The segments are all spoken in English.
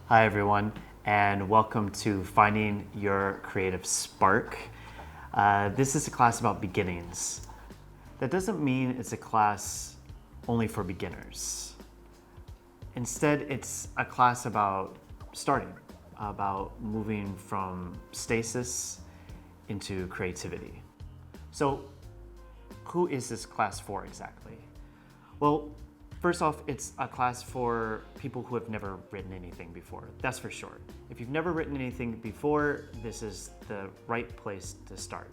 Hi everyone, and welcome to Finding Your Creative Spark. This is a class about beginnings. That doesn't mean it's a class only for beginners. Instead, it's a class about starting, about moving from stasis into creativity. So, who is this class for exactly? Well, first off, it's a class for people who have never written anything before, that's for sure. If you've never written anything before, this is the right place to start.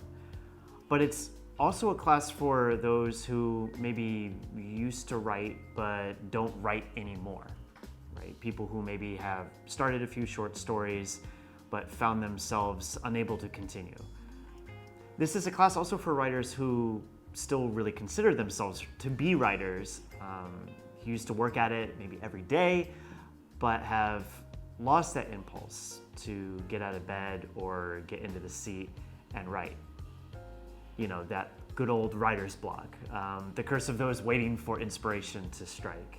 But it's also a class for those who maybe used to write but don't write anymore, right? People who maybe have started a few short stories but found themselves unable to continue. This is a class also for writers who still really consider themselves to be writers, used to work at it maybe every day, but have lost that impulse to get out of bed or get into the seat and write. You know, that good old writer's block, the curse of those waiting for inspiration to strike.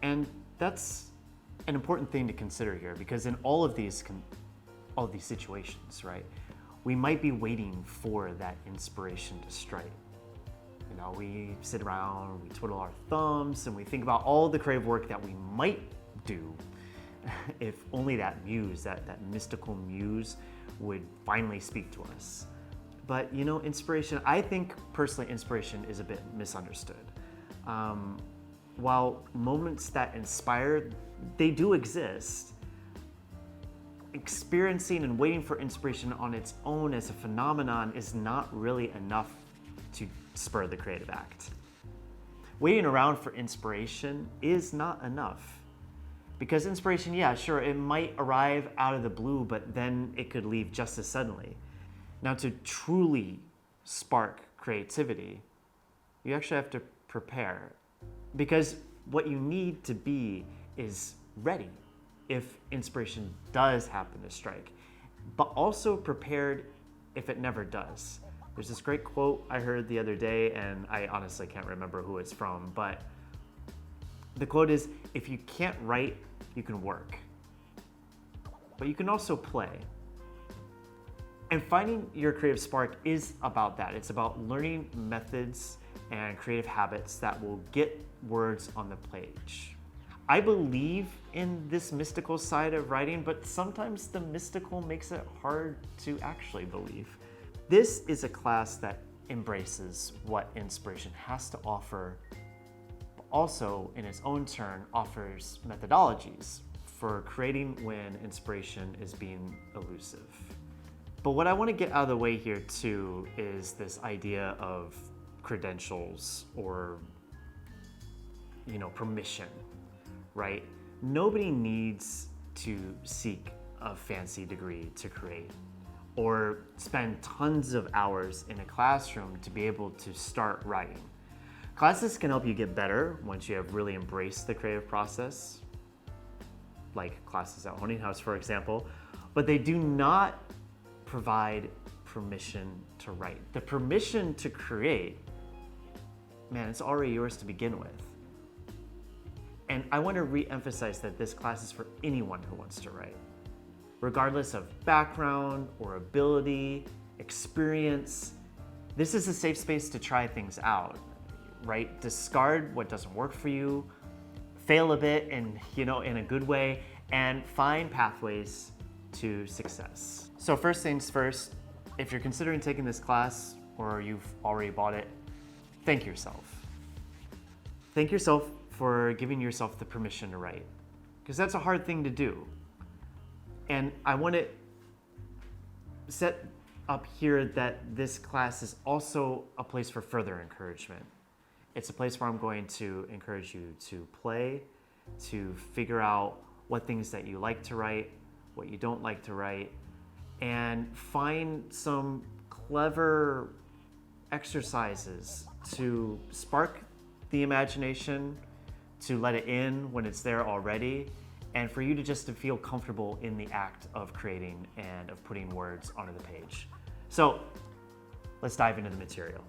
And that's an important thing to consider here, because in all of these situations, right, we might be waiting for that inspiration to strike. You know, we sit around, we twiddle our thumbs, and we think about all the creative work that we might do if only that muse, that mystical muse would finally speak to us. But you know, inspiration, I think personally inspiration is a bit misunderstood. While moments that inspire, they do exist, experiencing and waiting for inspiration on its own as a phenomenon is not really enough to spur the creative act. Waiting around for inspiration is not enough. Because inspiration, yeah, sure, it might arrive out of the blue, but then it could leave just as suddenly. Now, to truly spark creativity, you actually have to prepare. Because what you need to be is ready if inspiration does happen to strike, but also prepared if it never does. There's this great quote I heard the other day, and I honestly can't remember who it's from, but the quote is, if you can't write, you can work, but you can also play. And finding your creative spark is about that. It's about learning methods and creative habits that will get words on the page. I believe in this mystical side of writing, but sometimes the mystical makes it hard to actually believe. This is a class that embraces what inspiration has to offer, but also in its own turn offers methodologies for creating when inspiration is being elusive. But what I want to get out of the way here too is this idea of credentials or, you know, permission, right? Nobody needs to seek a fancy degree to create or spend tons of hours in a classroom to be able to start writing. Classes can help you get better once you have really embraced the creative process, like classes at Honing House, for example, but they do not provide permission to write. The permission to create, man, it's already yours to begin with. And I want to re-emphasize that this class is for anyone who wants to write, regardless of background or ability, experience. This is a safe space to try things out, right? Discard what doesn't work for you, fail a bit in a good way, and find pathways to success. So first things first, if you're considering taking this class or you've already bought it, thank yourself. Thank yourself for giving yourself the permission to write, because that's a hard thing to do. And I want to set up here that this class is also a place for further encouragement. It's a place where I'm going to encourage you to play, to figure out what things that you like to write, what you don't like to write, and find some clever exercises to spark the imagination, to let it in when it's there already, and for you to just to feel comfortable in the act of creating and of putting words onto the page. So let's dive into the material.